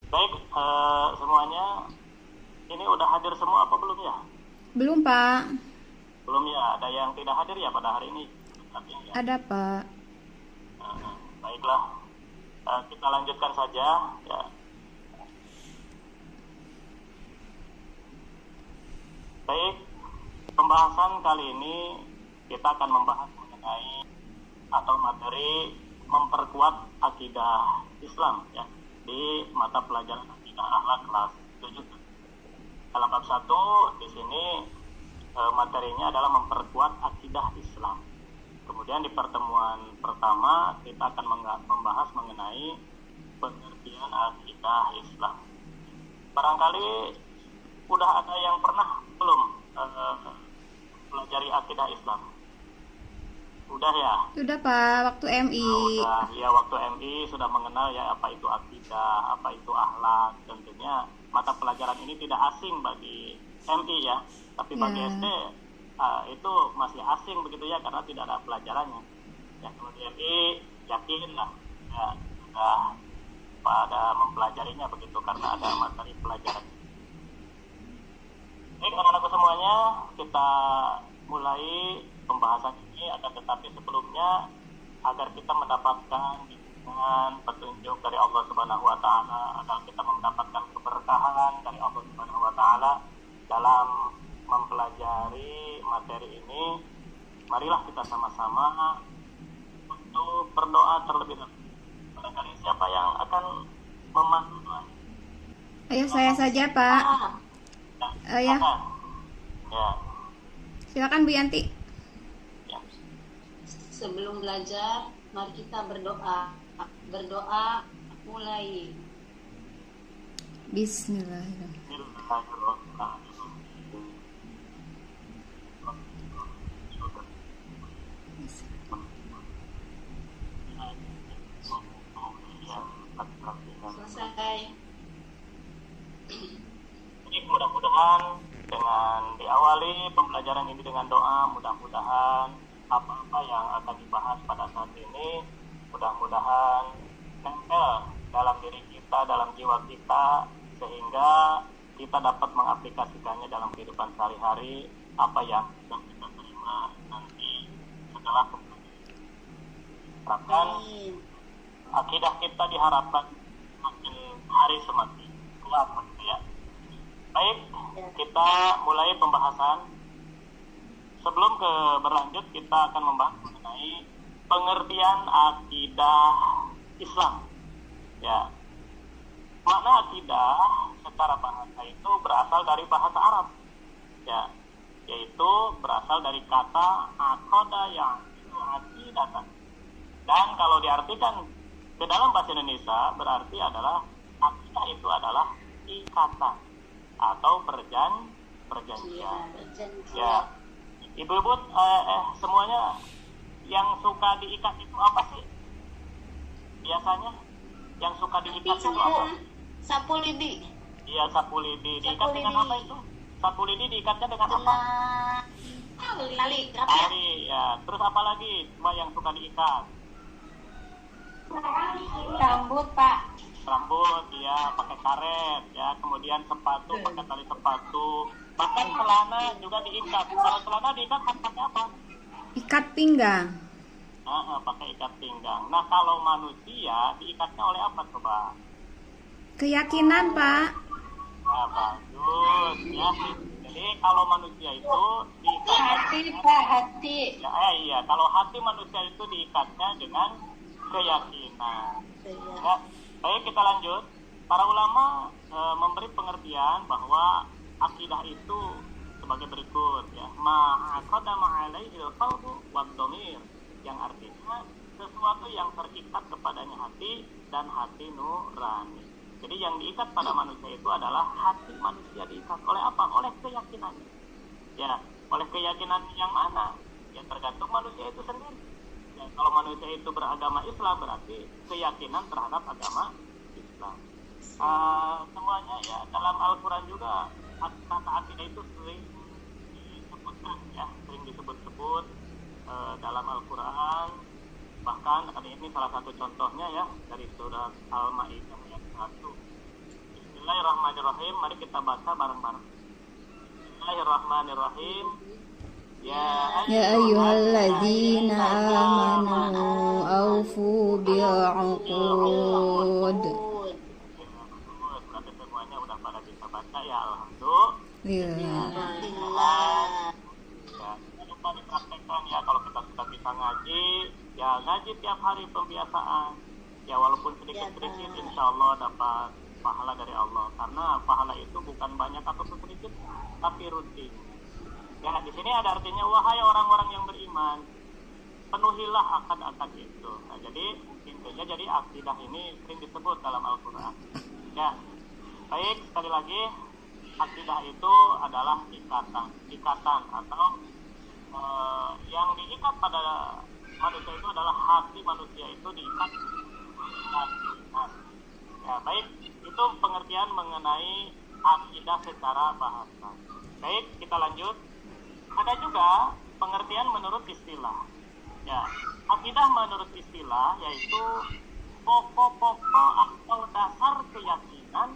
Baik, semuanya ini udah hadir semua apa belum ya? Belum, Pak. Belum ya, ada yang tidak hadir ya pada hari ini. Tapi ya, Ada, Pak. baiklah. Kita lanjutkan saja ya. Baik, pembahasan kali ini kita akan membahas mengenai atau materi memperkuat akidah Islam ya di mata pelajaran akidah akhlak kelas 7. Dalam bab 1 di sini materinya adalah memperkuat akidah Islam. Kemudian di pertemuan pertama kita akan membahas mengenai pengertian akidah Islam. Barangkali udah ada yang pernah belum pelajari akidah Islam? Udah ya? Sudah, Pak. Waktu MI. Udah ya, waktu MI sudah mengenal ya apa itu akidah, apa itu akhlak. Tentunya mata pelajaran ini tidak asing bagi MI ya, tapi bagi Ya. SD itu masih asing begitu ya, karena tidak ada pelajarannya. Ya, kalau di MI yakin lah ya, sudah pada mempelajarinya begitu karena ada materi pelajaran. Baik, anak-anakku semuanya, kita mulai pembahasan ini. Akan tetapi sebelumnya, agar kita mendapatkan bimbingan petunjuk dari Allah Subhanahu wa taala, agar kita mendapatkan keberkahan dari Allah Subhanahu wa taala dalam mempelajari materi ini, marilah kita sama-sama untuk berdoa terlebih dahulu. Barangkali siapa yang akan memandu doa? Ayo saya saja, Pak. Ya. Silakan. Ya. Silakan Bu Yanti. Ya. Sebelum belajar, mari kita berdoa. Berdoa mulai. Bismillahirrahmanirrahim. Selesai. Jadi mudah-mudahan dengan diawali pembelajaran ini dengan doa, mudah-mudahan apa-apa yang akan dibahas pada saat ini mudah-mudahan nempel dalam diri kita, dalam jiwa kita, sehingga kita dapat mengaplikasikannya dalam kehidupan sehari-hari apa yang sedang kita terima nanti setelah pembelajaran. Akidah kita diharapkan makin hari semakin kuat begitu ya. Baik, kita mulai pembahasan. Sebelum berlanjut, kita akan membahas mengenai pengertian akidah Islam. Ya, makna akidah secara bahasa itu berasal dari bahasa Arab. Ya, yaitu berasal dari kata aqada yang itu aqidatan. Dan kalau diartikan ke dalam bahasa Indonesia berarti adalah akidah itu adalah ikatan atau perjanjian. Ya, ibu-ibu semuanya yang suka diikat itu apa sih? Biasanya yang suka diikat itu apa? Sapu lidi. Iya, sapu lidi. Diikat dengan apa itu? Sapu lidi diikatnya dengan apa? Tali. Tali. Ya. Terus apa lagi? Coba yang suka diikat? Rambut, Pak. Rambut, ya, pakai karet, ya. Kemudian sepatu, pakai tali sepatu. Bahkan celana juga diikat. Kalau celana diikat pakai apa? Ikat pinggang. Pakai ikat pinggang. Nah, kalau manusia diikatnya oleh apa coba? Keyakinan, Pak. Nah, bagus, ya. Jadi kalau manusia itu diikatnya Hati, Pak, hati. ya, iya. Kalau hati manusia itu diikatnya dengan keyakinan. Ya, baik, kita lanjut. Para ulama memberi pengertian bahwa akidah itu sebagai berikut ya. Ma'aqadama 'alaihil qalbu wad dhamir, yang artinya sesuatu yang terikat kepadanya hati dan hati nurani. Jadi yang diikat pada manusia itu adalah hati manusia, diikat oleh apa? Oleh keyakinan. Ya, oleh keyakinan yang mana? Ya tergantung manusia itu sendiri. Ya, kalau manusia itu beragama Islam berarti keyakinan terhadap agama Islam. Semuanya ya dalam Al-Quran juga kata akidah itu sering disebutkan ya, sering disebut-sebut dalam Al-Quran. Bahkan ini salah satu contohnya ya dari surat Al-Maidah ayat 1. Bismillahirrahmanirrahim. Mari kita baca bareng-bareng. Bismillahirrahmanirrahim. Ya ayyuhalladzina amanu aufu bil'uqud. Berarti semuanya udah pada bisa baca ya, alhamdulillah. Ya, jangan lupa dipraktekkan ya. Kalau kita sudah bisa ngaji, ya ngaji tiap hari pembiasaan. Ya walaupun sedikit-sedikit, insya Allah dapat pahala dari Allah. Karena pahala itu bukan banyak atau sedikit, tapi rutin. Ya di sini ada artinya, wahai orang-orang yang beriman, penuhilah akan itu. Nah, jadi intinya jadi akidah ini sering disebut dalam Al-Quran. Ya, baik, sekali lagi, akidah itu adalah ikatan atau yang diikat pada manusia itu adalah hati manusia itu diikat. Ya, baik, itu pengertian mengenai akidah secara bahasa. Baik, kita lanjut. Ada juga pengertian menurut istilah. Ya, akidah menurut istilah yaitu pokok-pokok atau dasar keyakinan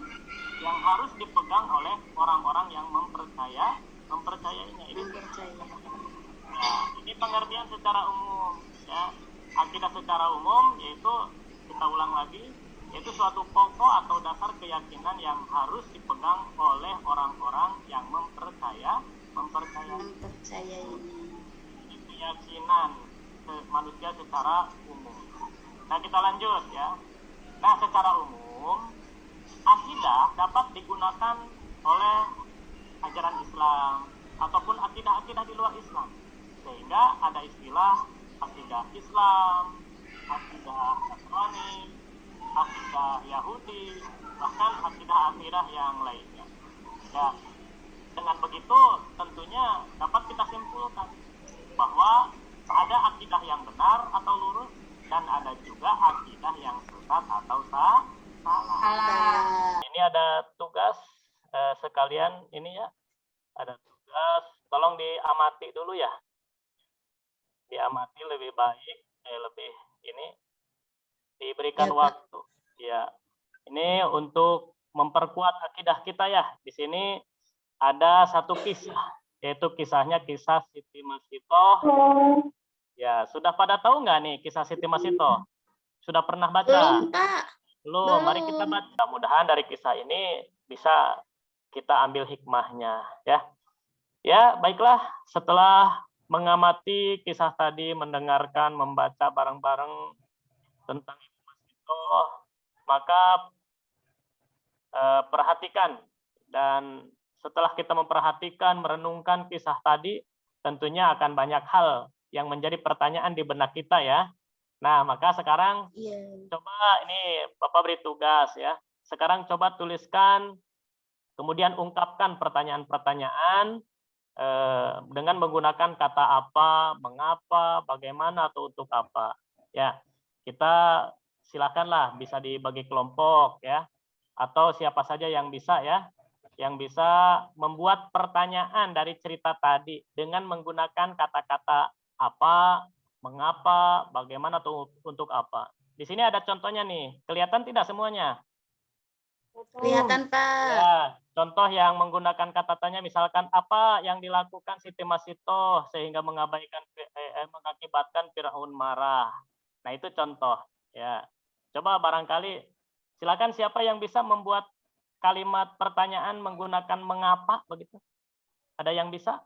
yang harus dipegang oleh orang-orang yang mempercayainya. Ya, ini pengertian secara umum. Ya, akidah secara umum yaitu, kita ulang lagi, yaitu suatu pokok atau dasar keyakinan yang harus dipegang oleh orang-orang yang mempercayai keyakinan manusia secara umum. Nah, kita lanjut ya. Nah, secara umum akidah dapat digunakan oleh ajaran Islam ataupun akidah-akidah di luar Islam. Sehingga ada istilah akidah Islam, akidah Nasrani, akidah Yahudi, bahkan akidah-akidah yang lainnya. Ya, dengan begitu tentunya dapat kita simpulkan bahwa ada akidah yang benar atau lurus dan ada juga akidah yang sesat atau salah. Ini ada tugas sekalian ini ya. Ada tugas, tolong diamati dulu ya. Diamati lebih baik, lebih ini diberikan waktu. Ya. Ini untuk memperkuat akidah kita ya. Di sini ada satu kisah, yaitu kisahnya kisah Siti Masitoh. Ya, sudah pada tahu nggak nih kisah Siti Masitoh? Sudah pernah baca? Belum, Pak. Belum. Mari kita baca. Mudah-mudahan dari kisah ini bisa kita ambil hikmahnya, ya. Ya, baiklah. Setelah mengamati kisah tadi, mendengarkan, membaca bareng-bareng tentang Ibu Masitoh, maka perhatikan, dan setelah kita memperhatikan, merenungkan kisah tadi, tentunya akan banyak hal yang menjadi pertanyaan di benak kita ya. Nah, maka sekarang coba ini Bapak beri tugas ya. Sekarang coba tuliskan, kemudian ungkapkan pertanyaan-pertanyaan dengan menggunakan kata apa, mengapa, bagaimana, atau untuk apa. Ya, kita silakanlah bisa dibagi kelompok ya, atau siapa saja yang bisa ya, yang bisa membuat pertanyaan dari cerita tadi dengan menggunakan kata-kata apa, mengapa, bagaimana, atau untuk apa. Di sini ada contohnya nih. Kelihatan tidak semuanya? Kelihatan, Pak. Ya, contoh yang menggunakan kata tanya misalkan apa yang dilakukan Siti Masitoh sehingga mengakibatkan Firaun marah. Nah, itu contoh ya. Coba barangkali silakan siapa yang bisa membuat kalimat pertanyaan menggunakan mengapa begitu? Ada yang bisa?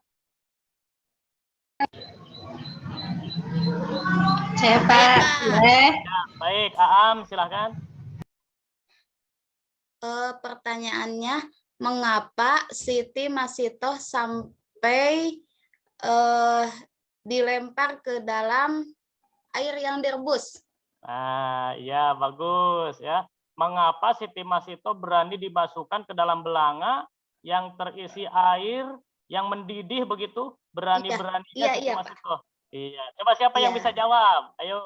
Saya, Pak. Ya, baik, Aam silakan. Pertanyaannya, mengapa Siti Masitoh sampai dilempar ke dalam air yang direbus? Nah, ya bagus ya. Mengapa Siti Masitoh berani dimasukkan ke dalam belanga yang terisi air yang mendidih begitu? Berani-beraninya Siti Masitoh. Iya. Coba siapa yang bisa jawab? Ayo.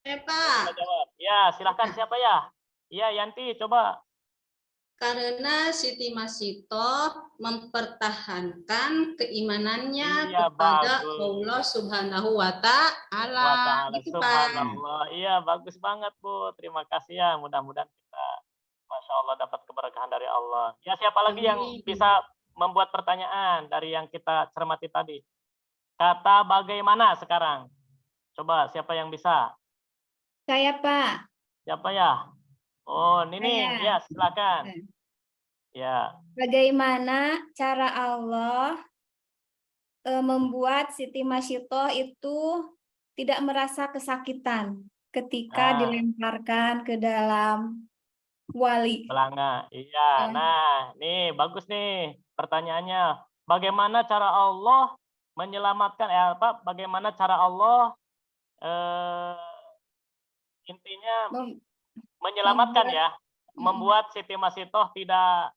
Pak. Jawab. Ya, silahkan siapa ya? Iya, Yanti, coba. Karena Siti Masitoh mempertahankan keimanannya kepada Allah Subhanahu wa Ta'ala. Gitu, subhanallah. Iya, bagus banget, Bu. Terima kasih ya. Mudah-mudahan kita, Masya Allah, dapat keberkahan keberkahan dari Allah. Ya, siapa lagi yang bisa membuat pertanyaan dari yang kita cermati tadi? Kata bagaimana sekarang? Coba siapa yang bisa? Saya, Pak. Siapa ya? Oh, Nining. Saya. Ya, silakan. Ya. Bagaimana cara Allah membuat Siti Masyitoh itu tidak merasa kesakitan ketika dilemparkan ke dalam wali. Belanga. Iya. Nah, nih bagus nih pertanyaannya. Bagaimana cara Allah menyelamatkan bagaimana cara Allah intinya menyelamatkan membuat Siti Masyitoh tidak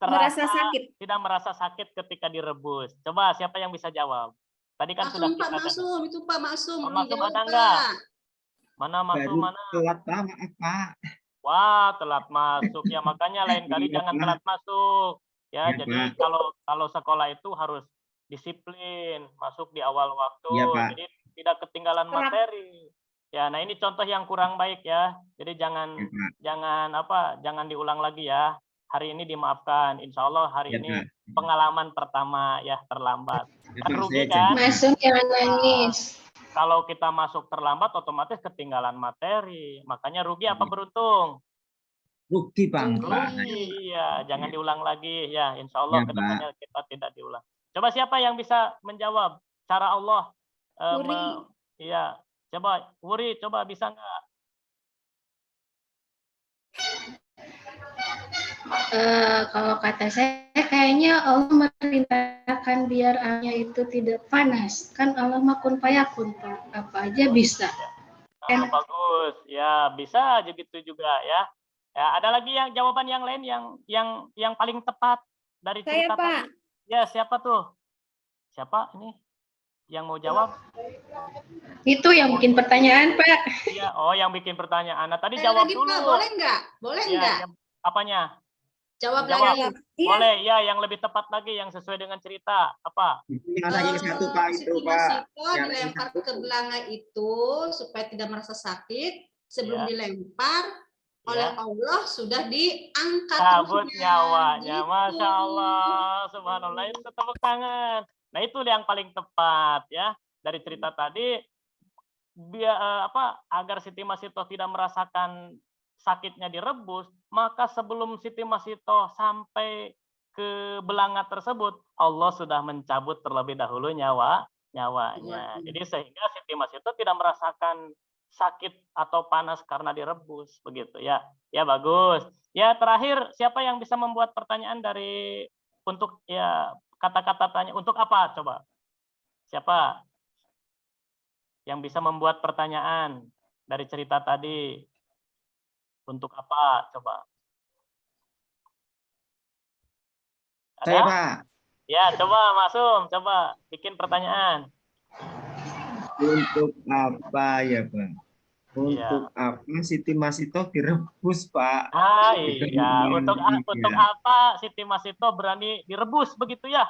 merasa sakit ketika direbus. Coba siapa yang bisa jawab? Tadi kan sudah kita Maksum, itu Pak Maksum. Maksum ada enggak? Mana Maksum mana? Telat banget, Pak. Wah, telat masuk ya, makanya lain kali jangan telat masuk. Ya, jadi kalau sekolah itu harus disiplin, masuk di awal waktu. Jadi tidak ketinggalan materi. Ya, nah ini contoh yang kurang baik ya. Jadi jangan diulang lagi ya. Hari ini dimaafkan. Insya Allah hari ini pengalaman pertama ya terlambat. Kan rugi kan? Masuk jangan nangis. Kalau kita masuk terlambat otomatis ketinggalan materi. Makanya rugi apa beruntung? Rugi, Bang. Rugi, iya. Jangan diulang lagi ya. Insya Allah kedepannya kita tidak diulang. Coba siapa yang bisa menjawab cara Allah? Iya. Coba Wuri, coba bisa nggak? Kalau kata saya kayaknya Allah memerintahkan biar airnya itu tidak panas. Kan Allah mah kun fayakun, Pak. Apa aja bisa. Bagus. Ya, bisa gitu juga ya. Ya, ada lagi yang jawaban yang lain yang paling tepat dari cerita tadi. Ya, siapa tuh? Siapa ini? Yang mau jawab? Itu yang bikin pertanyaan, Pak. Iya, yang bikin pertanyaan. Nah, tadi jawab dulu. Pak, boleh nggak? Boleh nggak? Apanya? Jawab lagi. Boleh, ya, yang lebih tepat lagi, yang sesuai dengan cerita. Apa? Yang satu, Pak, itu, Pak. Yang dilempar ke belanga itu supaya tidak merasa sakit. Sebelum dilempar, oleh Allah sudah diangkat. Cabut nyawanya. Masya Allah. Subhanallah. Itu tepuk tangan. Nah, itu yang paling tepat ya dari cerita tadi agar Siti Masyitoh tidak merasakan sakitnya direbus, maka sebelum Siti Masyitoh sampai ke belanga tersebut, Allah sudah mencabut terlebih dahulu nyawanya. Jadi sehingga Siti Masyitoh tidak merasakan sakit atau panas karena direbus begitu ya. Ya bagus. Ya terakhir siapa yang bisa membuat pertanyaan untuk kata-kata tanya untuk apa coba? Siapa yang bisa membuat pertanyaan dari cerita tadi? Untuk apa coba? Ada? Saya, Pak. Ya, coba Masum, coba bikin pertanyaan. Untuk apa ya, Bang? Untuk apa Siti Masyitoh direbus, Pak? Iya. Untuk apa Siti Masyitoh berani direbus begitu ya?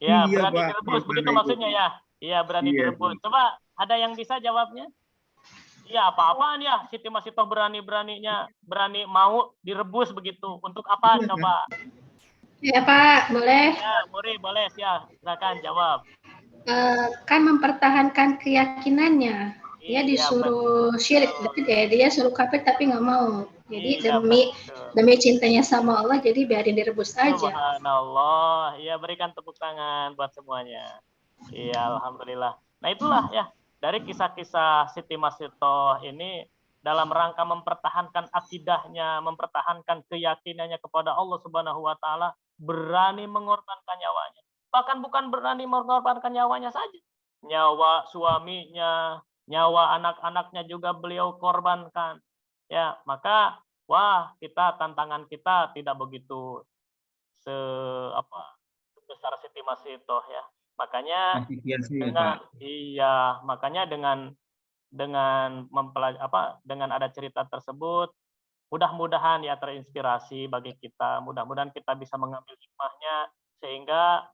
Ya, iya, berani direbus begitu maksudnya ya? Iya, berani direbus. Coba ada yang bisa jawabnya? Iya, apa-apaan ya Siti Masyitoh berani mau direbus begitu. Untuk apa coba? Ya, Pak, boleh? Ya, Muri, boleh ya. Silakan jawab. Kan mempertahankan keyakinannya. Dia disuruh syirik, tapi dia suruh kafir tapi nggak mau. Jadi demi cintanya sama Allah, jadi biarin direbus aja. Subhanallah. Ya, berikan tepuk tangan buat semuanya. Iya, alhamdulillah. Nah, itulah ya dari kisah-kisah Siti Masyitoh ini dalam rangka mempertahankan akidahnya, mempertahankan keyakinannya kepada Allah Subhanahu wa taala, berani mengorbankan nyawanya. Bahkan bukan berani mengorbankan nyawanya saja. Nyawa suaminya, nyawa anak-anaknya juga beliau korbankan. Ya, maka tantangan kita tidak begitu sebesar Siti Masyitoh ya. Makanya dengan ada cerita tersebut, mudah-mudahan ya terinspirasi bagi kita. Mudah-mudahan kita bisa mengambil hikmahnya sehingga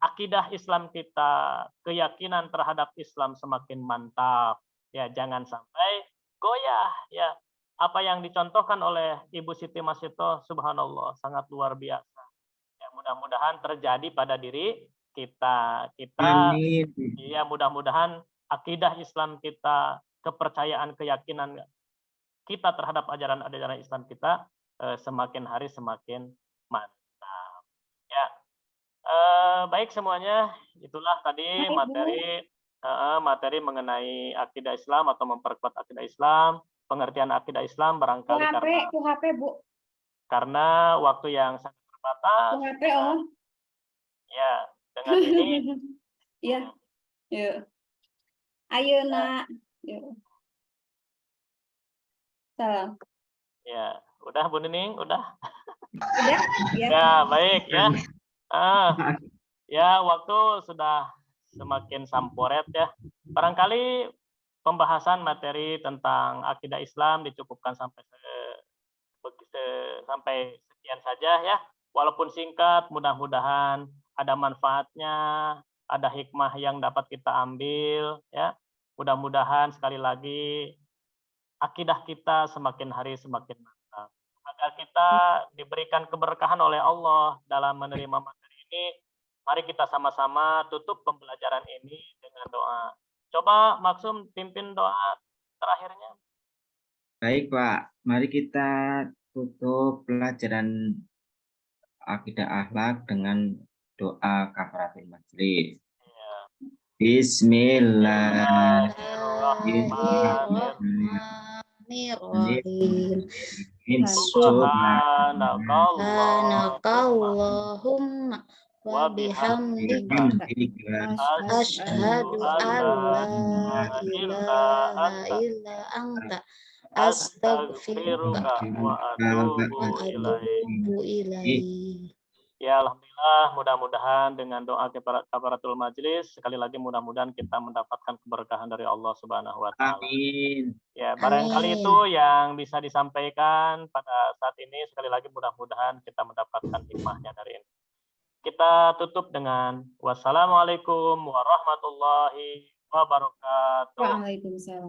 akidah Islam kita, keyakinan terhadap Islam semakin mantap. Ya, jangan sampai goyah ya. apa yang dicontohkan oleh Ibu Siti Masito, subhanallah, sangat luar biasa. Ya, mudah-mudahan terjadi pada diri kita. Amin. Ya, mudah-mudahan akidah Islam kita, kepercayaan, keyakinan kita terhadap ajaran-ajaran Islam kita semakin hari semakin mantap. Ya, baik semuanya, itulah tadi materi mengenai akidah Islam atau memperkuat akidah Islam, pengertian akidah Islam barangkali Bu. karena waktu yang sangat terbatas. Ya, dengan ini. Ya, yuk. Ayo nak. Yuk. Salam. Ya, udah Bu Nining, udah. Udah? Ya. Ya, baik ya. Ya, waktu sudah semakin samporet ya. Barangkali pembahasan materi tentang akidah Islam dicukupkan sampai sekian saja ya. Walaupun singkat, mudah-mudahan ada manfaatnya, ada hikmah yang dapat kita ambil ya. Mudah-mudahan sekali lagi akidah kita semakin hari semakin mantap. Agar kita diberikan keberkahan oleh Allah dalam menerima materi ini, mari kita sama-sama tutup pembelajaran ini dengan doa. Coba Maksum pimpin doa terakhirnya. Baik Pak, mari kita tutup pelajaran akidah akhlak dengan doa kafaratul majlis. Bismillahirrahmanirrahim. Subhanakallahumma wa bihamdika asyhadu an la ilaha illa anta astaghfiruka wa atubu ilaik. Ya, alhamdulillah, mudah-mudahan dengan doa kafaratul majlis sekali lagi mudah-mudahan kita mendapatkan keberkahan dari Allah Subhanahu wa taala. Amin. Ya, barangkali itu yang bisa disampaikan pada saat ini. Sekali lagi mudah-mudahan kita mendapatkan hikmahnya dari ini. Kita tutup dengan wassalamualaikum warahmatullahi wabarakatuh. Waalaikumsalam.